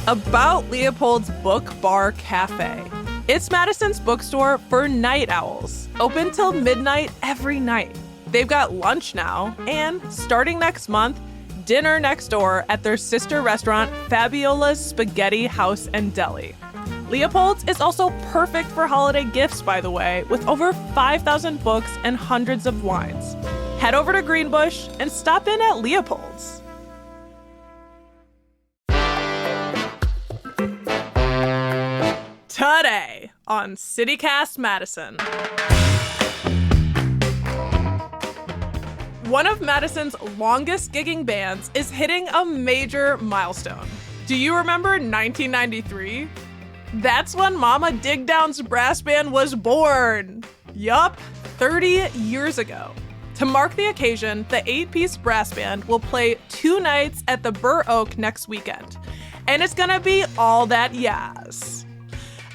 about Leopold's Book Bar Cafe. It's Madison's bookstore for night owls, open till midnight every night. They've got lunch now, and starting next month, dinner next door at their sister restaurant, Fabiola's Spaghetti House and Deli. Leopold's is also perfect for holiday gifts, by the way, with over 5,000 books and hundreds of wines. Head over to Greenbush and stop in at Leopold's. Today on City Cast Madison. One of Madison's longest gigging bands is hitting a major milestone. Do you remember 1993? That's when Mama Digdown's brass band was born. Yup, 30 years ago. To mark the occasion, the 8-piece brass band will play 2 nights at the Burr Oak next weekend. And it's gonna be all that yas.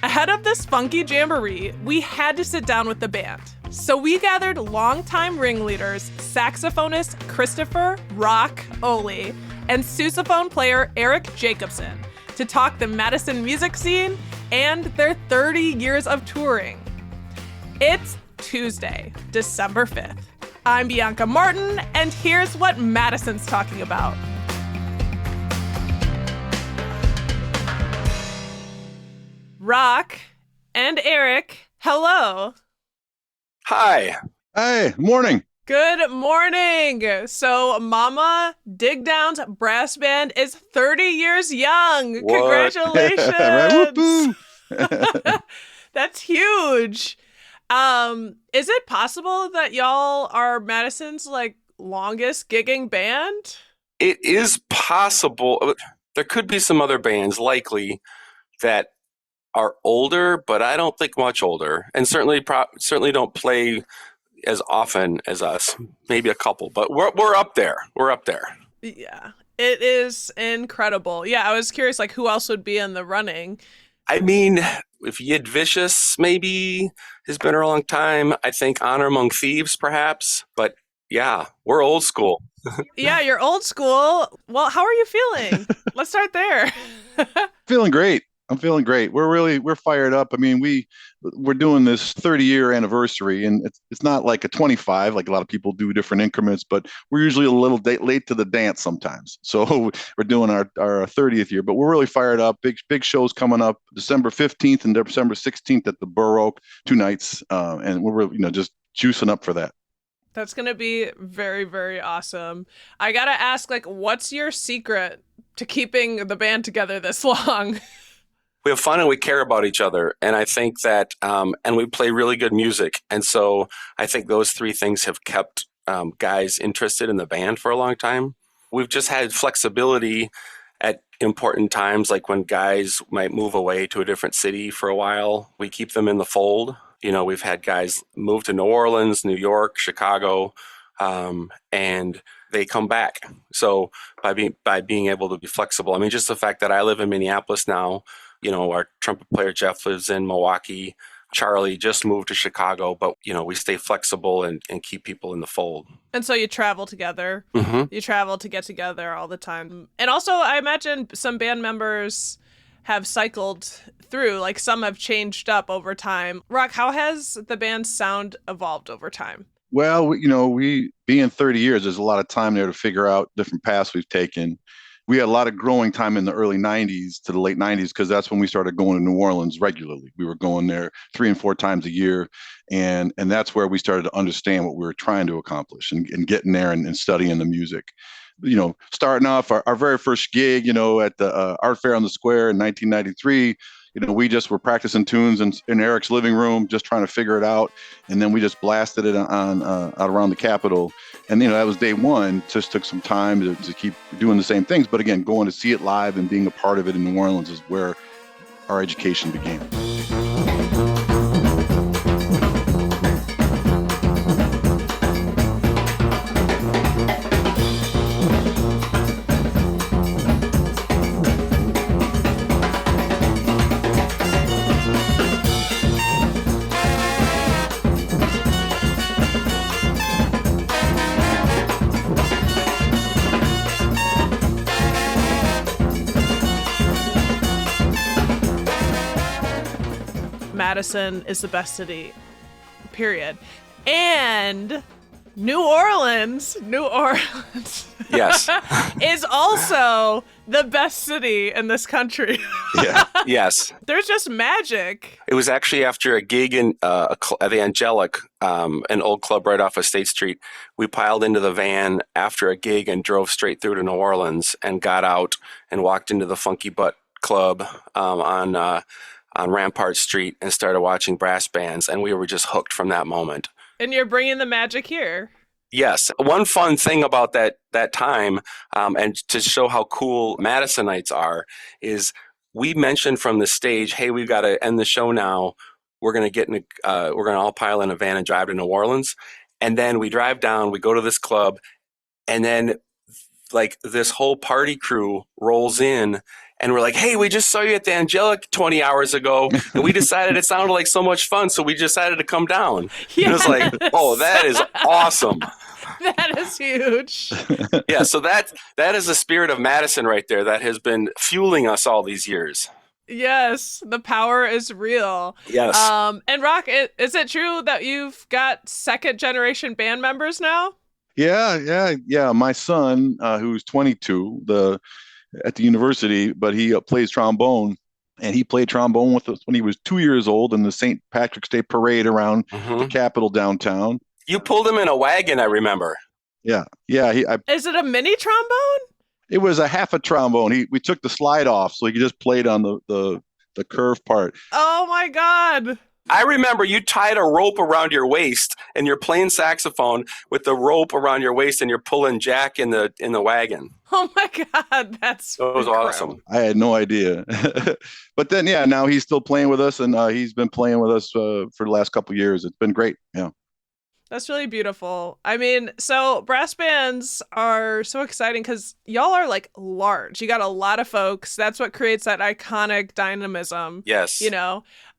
Ahead of this funky jamboree, we had to sit down with the band. So we gathered longtime ringleaders, saxophonist Christopher Roc Ohly and sousaphone player Erik Jacobson to talk the Madison music scene and their 30 years of touring. It's Tuesday, December 5th. I'm Bianca Martin, and here's what Madison's talking about. Roc and Erik, hello. Hi. Hey, morning. Good morning. So Mama Digdown's brass band is 30 years young. What? Congratulations. That's huge. Is it possible that y'all are Madison's longest gigging band? It is possible. There could be some other bands likely that are older, but I don't think much older, and certainly don't play as often as us. Maybe a couple, but we're up there. We're up there. Yeah, it is incredible. Yeah, I was curious, who else would be in the running? I mean, if Yid Vicious maybe has been a long time. I think Honor Among Thieves, perhaps. But yeah, we're old school. Yeah, you're old school. Well, how are you feeling? Let's start there. Feeling great. I'm feeling great. We're fired up. I mean, we're doing this 30-year anniversary, and it's not like a 25, like a lot of people do different increments, but we're usually a little late to the dance sometimes. So we're doing our 30th year, but we're really fired up. Big shows coming up December 15th and December 16th at the Burr Oak, 2 nights, and we're really, just juicing up for that. That's going to be very, very awesome. I got to ask, what's your secret to keeping the band together this long? We have fun and we care about each other. And I think that, and we play really good music. And so I think those 3 things have kept guys interested in the band for a long time. We've just had flexibility at important times, like when guys might move away to a different city for a while. We keep them in the fold. We've had guys move to New Orleans, New York, Chicago, and they come back. So by being able to be flexible, I mean, just the fact that I live in Minneapolis now, our trumpet player Jeff lives in Milwaukee. Charlie just moved to Chicago, but we stay flexible and keep people in the fold. And so you travel together. Mm-hmm. You travel to get together all the time. And also, I imagine some band members have cycled through, some have changed up over time. Roc, how has the band's sound evolved over time? Well, we being 30 years, there's a lot of time there to figure out different paths we've taken. We had a lot of growing time in the early 90s to the late 90s because that's when we started going to New Orleans regularly. We were going there 3 and 4 times a year. And that's where we started to understand what we were trying to accomplish and getting there and studying the music. Starting off our very first gig, at the Art Fair on the Square in 1993, we just were practicing tunes in Erik's living room, just trying to figure it out. And then we just blasted it on out around the Capitol. And, that was day one. Just took some time to keep doing the same things. But again, going to see it live and being a part of it in New Orleans is where our education began. Madison is the best city, period. And New Orleans Yes. is also the best city in this country. Yeah. Yes. There's just magic. It was actually after a gig in at the Angelic, an old club right off of State Street. We piled into the van after a gig and drove straight through to New Orleans and got out and walked into the Funky Butt Club on Rampart Street and started watching brass bands. And we were just hooked from that moment. And you're bringing the magic here. Yes. One fun thing about that time, and to show how cool Madisonites are, is we mentioned from the stage, hey, we've got to end the show now. We're going to we're going to all pile in a van and drive to New Orleans. And then we drive down, we go to this club, and then like this whole party crew rolls in. And we're like, hey, we just saw you at the Angelic 20 hours ago, and we decided it sounded like so much fun, so we decided to come down. Yes. And it was like, oh, that is awesome. That is huge. Yeah, so that is the spirit of Madison right there that has been fueling us all these years. Yes, the power is real. Yes. And Roc, is it true that you've got second generation band members now? Yeah. My son, who's 22, at the university, but he plays trombone, and he played trombone with us when he was 2 years old in the St. Patrick's Day parade around the Capitol downtown. You pulled him in a wagon, I remember. Yeah. Is it a mini trombone? It was a half a trombone. We took the slide off, so he just played on the curve part. Oh my God. I remember you tied a rope around your waist and you're playing saxophone with the rope around your waist and you're pulling Jack in the wagon. Oh my God, that was awesome. I had no idea. But then, now he's still playing with us, and he's been playing with us for the last couple of years. It's been great. Yeah. That's really beautiful. I mean, so brass bands are so exciting because y'all are like large. You got a lot of folks. That's what creates that iconic dynamism. Yes.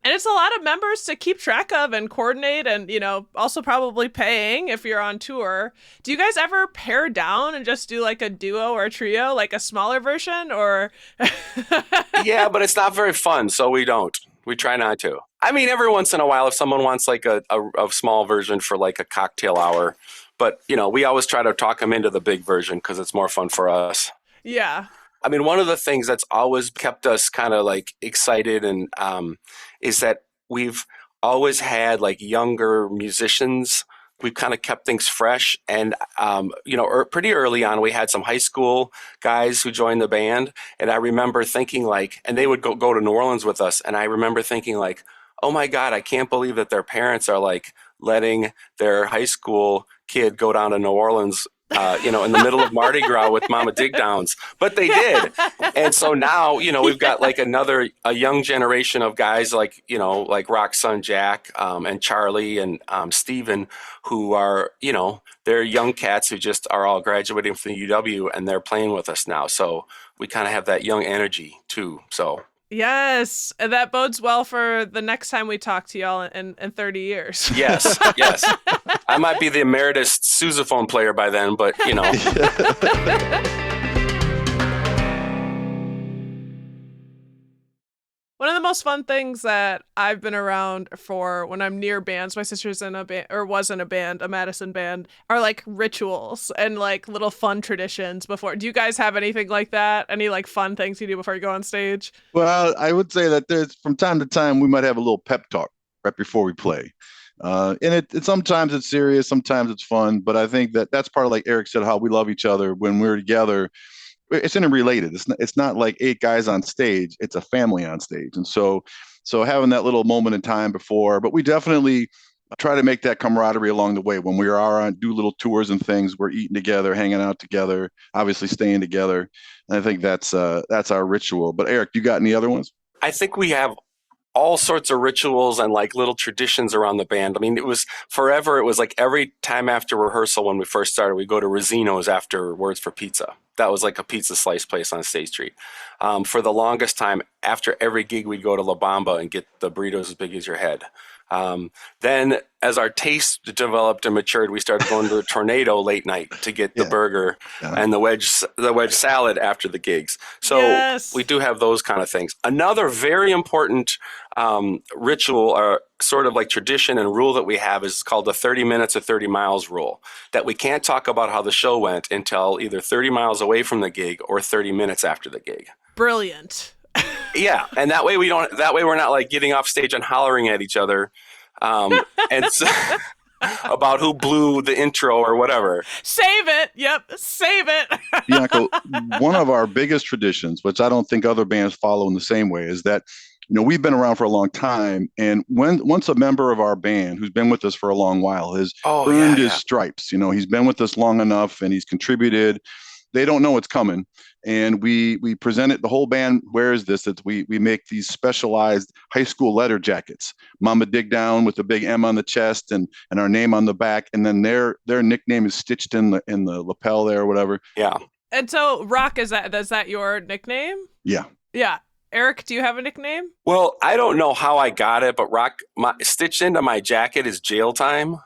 And it's a lot of members to keep track of and coordinate and, also probably paying if you're on tour. Do you guys ever pare down and just do like a duo or a trio, like a smaller version or? Yeah, but it's not very fun. So we don't. We try not to. I mean, every once in a while, if someone wants like a small version for like a cocktail hour, but we always try to talk them into the big version because it's more fun for us. Yeah. I mean, one of the things that's always kept us kind of like excited and is that we've always had like younger musicians. We've kind of kept things fresh. And, pretty early on, we had some high school guys who joined the band. And I remember thinking like, and they would go to New Orleans with us. And I remember thinking like, oh my God, I can't believe that their parents are like letting their high school kid go down to New Orleans in the middle of Mardi Gras with Mama Digdowns, but they did. And so now, we've got like a young generation of guys like Roc's son, Jack, and Charlie and Steven, who are, they're young cats who just are all graduating from the UW and they're playing with us now. So we kind of have that young energy too. So. Yes, and that bodes well for the next time we talk to y'all in 30 years. Yes. I might be the emeritus sousaphone player by then, but One of the most fun things that I've been around for when I'm near bands, my sister's in a band or was in a band, a Madison band, are like rituals and like little fun traditions before. Do you guys have anything like that? Any like fun things you do before you go on stage? Well, I would say that there's from time to time we might have a little pep talk right before we play. And it sometimes it's serious, sometimes it's fun, but I think that's part of, like Erik said, how we love each other when we're together. It's interrelated. It's not like 8 guys on stage. It's a family on stage. And so having that little moment in time before, but we definitely try to make that camaraderie along the way. When we are on do little tours and things, we're eating together, hanging out together, obviously staying together. And I think that's our ritual. But Erik, you got any other ones? I think we have all sorts of rituals and like little traditions around the band. I mean, it was like every time after rehearsal when we first started, we go to Rosino's afterwards for pizza. That was like a pizza slice place on State Street. For the longest time, after every gig, we'd go to La Bamba and get the burritos as big as your head. Then, as our taste developed and matured, we started going to the Tornado late night to get the burger and the wedge salad after the gigs. So we do have those kind of things. Another very important ritual or sort of like tradition and rule that we have is called the 30 minutes or 30 miles rule, that we can't talk about how the show went until either 30 miles away from the gig or 30 minutes after the gig. Brilliant. Yeah, and that way we're not like getting off stage and hollering at each other, and so, about who blew the intro or whatever. Save it. Yep, save it. Bianca, one of our biggest traditions, which I don't think other bands follow in the same way, is that we've been around for a long time, and once a member of our band who's been with us for a long while has earned his stripes, he's been with us long enough and he's contributed. They don't know what's coming. And we present it, the whole band wears this, that we make these specialized high school letter jackets, Mama Digdown with a big M on the chest and our name on the back. And then their nickname is stitched in the lapel there or whatever. Yeah. And so Roc, is that your nickname? Yeah. Yeah. Eric, do you have a nickname? Well, I don't know how I got it, but Roc, stitched into my jacket is jail time.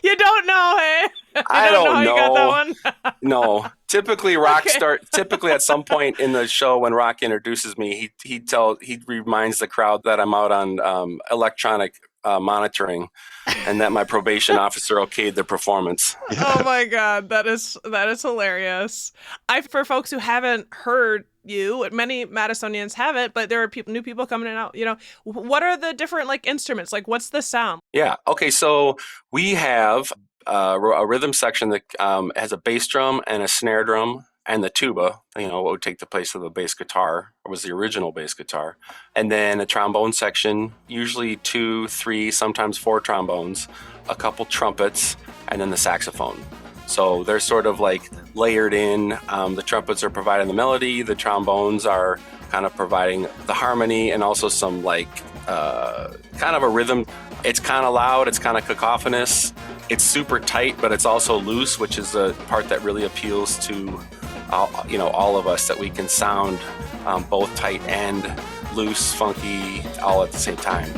You don't know, hey? I don't know. You got that one? No. Typically, typically at some point in the show when Roc introduces me, he reminds the crowd that I'm out on electronic monitoring, and that my probation officer okayed the performance. Oh my God, that is hilarious. For folks who haven't heard you, many Madisonians haven't, but there are new people coming in and out. What are the different instruments? What's the sound? Yeah. Okay. So we have a rhythm section that has a bass drum and a snare drum and the tuba, what would take the place of the bass guitar, or was the original bass guitar. And then a trombone section, usually 2, 3, sometimes 4 trombones, a couple trumpets, and then the saxophone. So they're sort of layered in. The trumpets are providing the melody, the trombones are kind of providing the harmony, and also some kind of a rhythm. It's kind of loud, it's kind of cacophonous, it's super tight, but it's also loose, which is a part that really appeals to all of us, that we can sound both tight and loose, funky, all at the same time.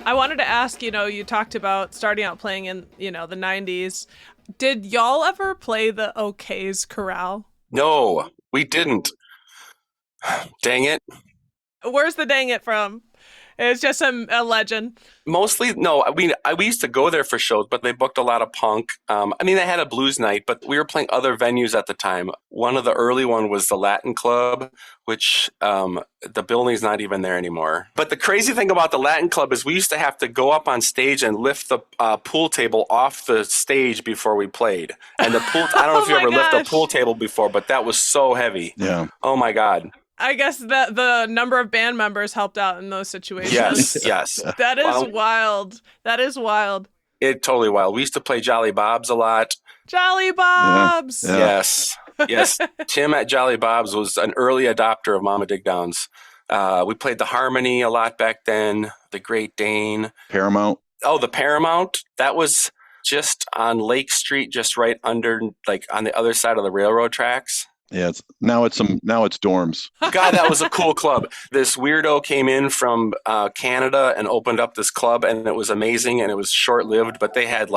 I wanted to ask, you talked about starting out playing in, the 90s. Did y'all ever play the O'Kay's Chorale? No, we didn't. Dang it. Where's the dang it from? It's just a legend. Mostly, no. We used to go there for shows, but they booked a lot of punk. They had a blues night, but we were playing other venues at the time. One of the early one was the Latin Club, which the building's not even there anymore. But the crazy thing about the Latin Club is we used to have to go up on stage and lift the pool table off the stage before we played. And the pool, I don't know if you ever lifted a pool table before, but that was so heavy. Yeah. Oh my God. I guess that the number of band members helped out in those situations. Yes. That is wild. That is wild. It's totally wild. We used to play Jolly Bob's a lot. Jolly Bob's. Yeah. Yes. Tim at Jolly Bob's was an early adopter of Mama Digdown's. We played the Harmony a lot back then. The Great Dane. Paramount. Oh, the Paramount. That was just on Lake Street, just right under, on the other side of the railroad tracks. Yeah, now it's dorms. God, that was a cool club. This weirdo came in from Canada and opened up this club, and it was amazing, and it was short-lived, but they had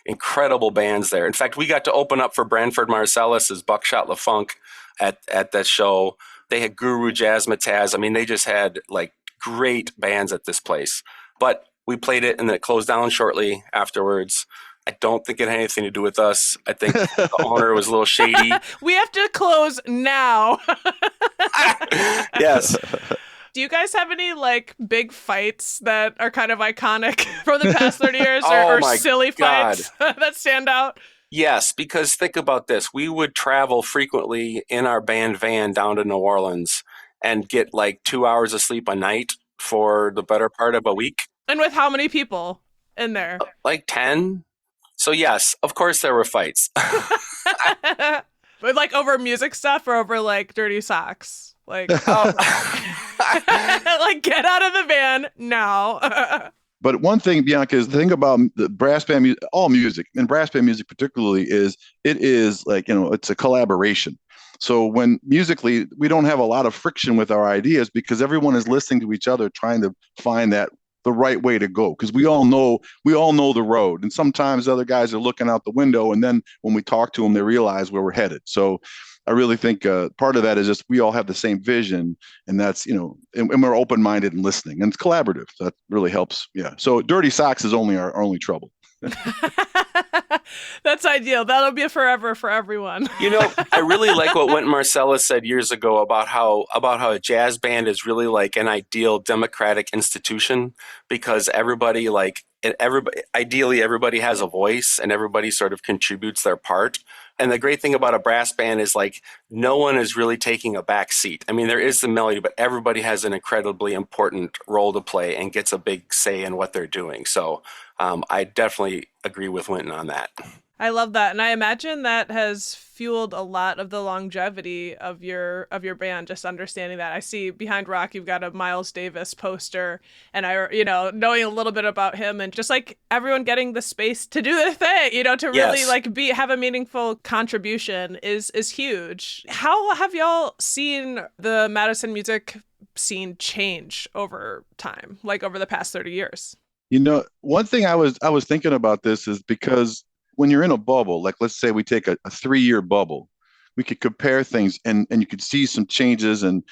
incredible bands there. In fact, we got to open up for Branford Marsalis' Buckshot LaFunk at that show. They had Guru Jazzmatazz. They just had great bands at this place. But we played it, and then it closed down shortly afterwards. I don't think it had anything to do with us. I think the owner was a little shady. We have to close now. Yes. Do you guys have any big fights that are kind of iconic from the past 30 years or silly fights that stand out? Yes, because think about this. We would travel frequently in our band van down to New Orleans and get 2 hours of sleep a night for the better part of a week. And with how many people in there? 10. So yes, of course there were fights. But over music stuff or over dirty socks? Like, Oh. like get out of the van now. But one thing, Bianca, is the thing about the brass band music, all music, and brass band music particularly, is it is like, it's a collaboration. So when musically, we don't have a lot of friction with our ideas because everyone is listening to each other, trying to find that the right way to go. Because we all know the road. And sometimes other guys are looking out the window. And then when we talk to them, they realize where we're headed. So I really think part of that is just we all have the same vision, and that's and we're open-minded and listening, and it's collaborative. So that really helps. Yeah. So dirty socks is only our only trouble. That's ideal. That'll be a forever for everyone. I really like what Wynton Marsalis said years ago about how a jazz band is really like an ideal democratic institution because ideally everybody has a voice and everybody sort of contributes their part. And the great thing about a brass band is like no one is really taking a back seat. I mean, there is the melody, but everybody has an incredibly important role to play and gets a big say in what they're doing. So I definitely agree with Wynton on that. I love that. And I imagine that has fueled a lot of the longevity of your band, just understanding that. I see behind Roc, you've got a Miles Davis poster, and knowing a little bit about him and just like everyone getting the space to do their thing, to really like have a meaningful contribution is huge. How have y'all seen the Madison music scene change over time, like over the past 30 years? One thing I was thinking about this is because when you're in a bubble, like let's say we take a 3-year bubble, we could compare things and you could see some changes and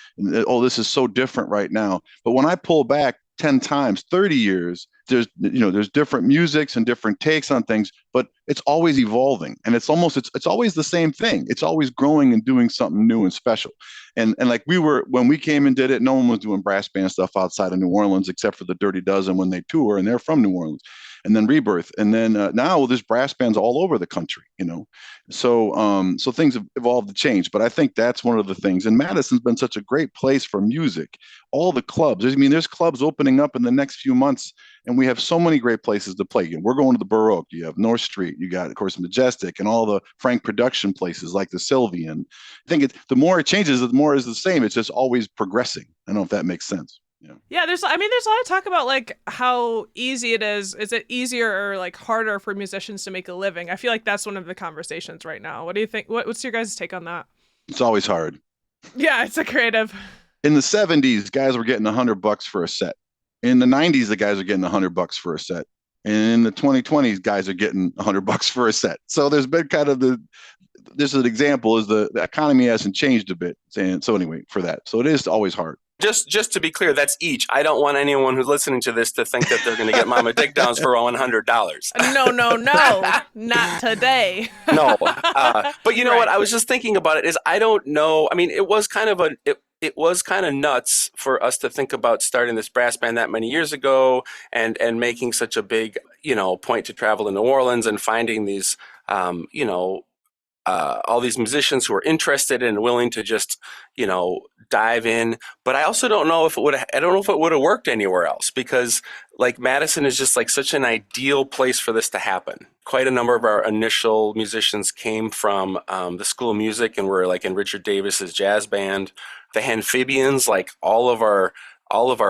oh, this is so different right now. But when I pull back 10 times, 30 years, there's different musics and different takes on things, but it's always evolving and it's always the same thing. It's always growing and doing something new and special. And like when we came and did it, no one was doing brass band stuff outside of New Orleans except for the Dirty Dozen when they tour, and they're from New Orleans. And then Rebirth, and then now there's brass bands all over the country, So things have evolved to change, but I think that's one of the things. And Madison's been such a great place for music. All the clubs, there's clubs opening up in the next few months, and we have so many great places to play. We're going to the Baroque. You have North Street. You got, of course, Majestic, and all the Frank production places like the Sylvian. I think the more it changes, the more is the same. It's just always progressing. I don't know if that makes sense. Yeah, there's a lot of talk about like how easy it is. Is it easier or like harder for musicians to make a living? I feel like that's one of the conversations right now. What do you think? What's your guys' take on that? It's always hard. Yeah, it's a creative. In the 70s, guys were getting $100 for a set. In the 90s, the guys are getting $100 for a set. And in the 2020s, guys are getting $100 for a set. So there's been kind of this is an example is the economy hasn't changed a bit. And so anyway, for that. So it is always hard. Just to be clear, that's each. I don't want anyone who's listening to this to think that they're going to get Mama Digdowns for $100. No, not today. No, but you know what? I was just thinking about it. I don't know. I mean, it was kind of nuts for us to think about starting this brass band that many years ago, and making such a big point to travel to New Orleans and finding these all these musicians who are interested and willing to just, dive in. But I also don't know if it would have worked anywhere else, because like Madison is just like such an ideal place for this to happen. Quite a number of our initial musicians came from the School of Music and were like in Richard Davis's jazz band. The Amphibians, like all of our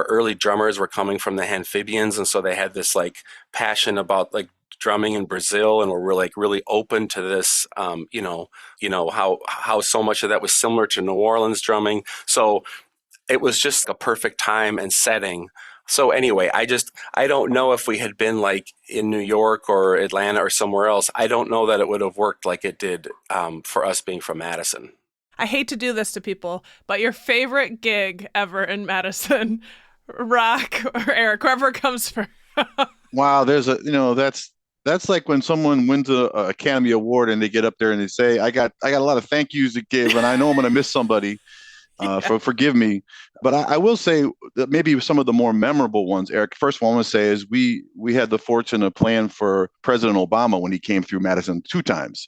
early drummers were coming from the Amphibians, and so they had this like passion about like drumming in Brazil, and we're like really open to this, how so much of that was similar to New Orleans drumming. So it was just a perfect time and setting. So anyway, I don't know if we had been like in New York or Atlanta or somewhere else. I don't know that it would have worked like it did for us being from Madison. I hate to do this to people, but your favorite gig ever in Madison, Roc or Erik, whoever comes first. Wow, that's like when someone wins a Academy Award and they get up there and they say, I got a lot of thank yous to give, and I know I'm going to miss somebody. Forgive me. But I will say that maybe some of the more memorable ones, Erik, first one I want to say is we had the fortune of playing for President Obama when he came through Madison 2 times.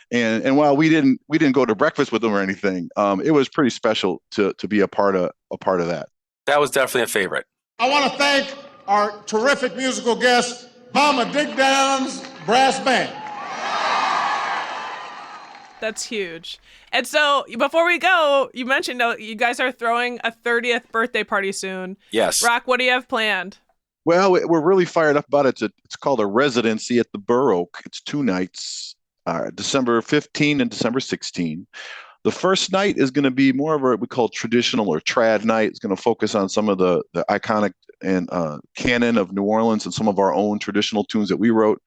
And while we didn't go to breakfast with him or anything, it was pretty special to be a part of that. That was definitely a favorite. I want to thank our terrific musical guest, Mama Digdown's Brass Band. That's huge. And so before we go, you mentioned you guys are throwing a 30th birthday party soon. Yes. Roc, what do you have planned? Well, we're really fired up about it. It's called a residency at the Bur Oak. It's 2 nights, December 15 and December 16. The first night is going to be more of what we call traditional or trad night. It's going to focus on some of the iconic and canon of New Orleans and some of our own traditional tunes that we wrote,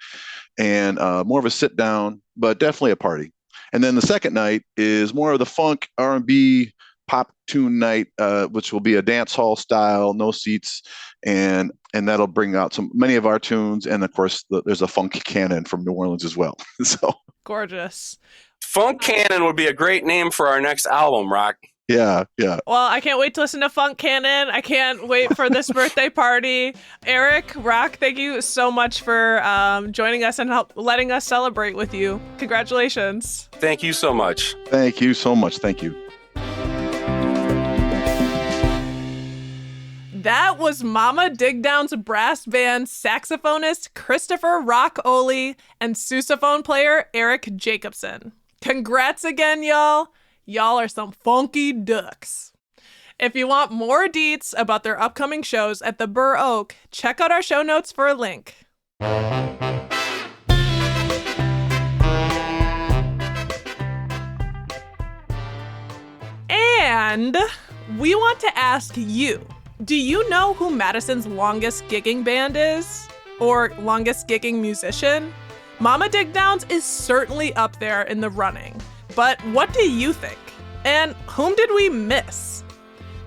and more of a sit down, but definitely a party. And then the second night is more of the funk, R&B, pop tune night, which will be a dance hall style, no seats, and that'll bring out many of our tunes. And of course, there's a funk canon from New Orleans as well. So gorgeous. Funk Cannon would be a great name for our next album, Roc. Yeah. Well, I can't wait to listen to Funk Cannon. I can't wait for this birthday party. Erik, Roc, thank you so much for joining us and letting us celebrate with you. Congratulations. Thank you so much. Thank you so much. Thank you. That was Mama Digdown's brass band saxophonist Christopher Roc Ohly and sousaphone player Erik Jacobson. Congrats again, y'all. Y'all are some funky ducks. If you want more deets about their upcoming shows at the Bur Oak, check out our show notes for a link. And we want to ask you, do you know who Madison's longest gigging band is? Or longest gigging musician? Mama Digdown's is certainly up there in the running. But what do you think? And whom did we miss?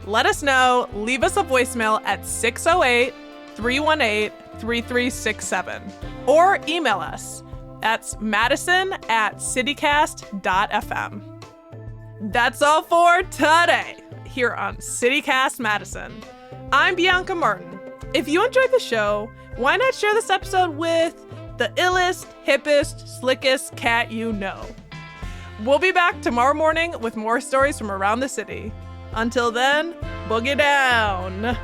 Let us know. Leave us a voicemail at 608-318-3367. Or email us. That's madison@citycast.fm. That's all for today here on City Cast Madison. I'm Bianca Martin. If you enjoyed the show, why not share this episode with the illest, hippest, slickest cat you know? We'll be back tomorrow morning with more stories from around the city. Until then, boogie down.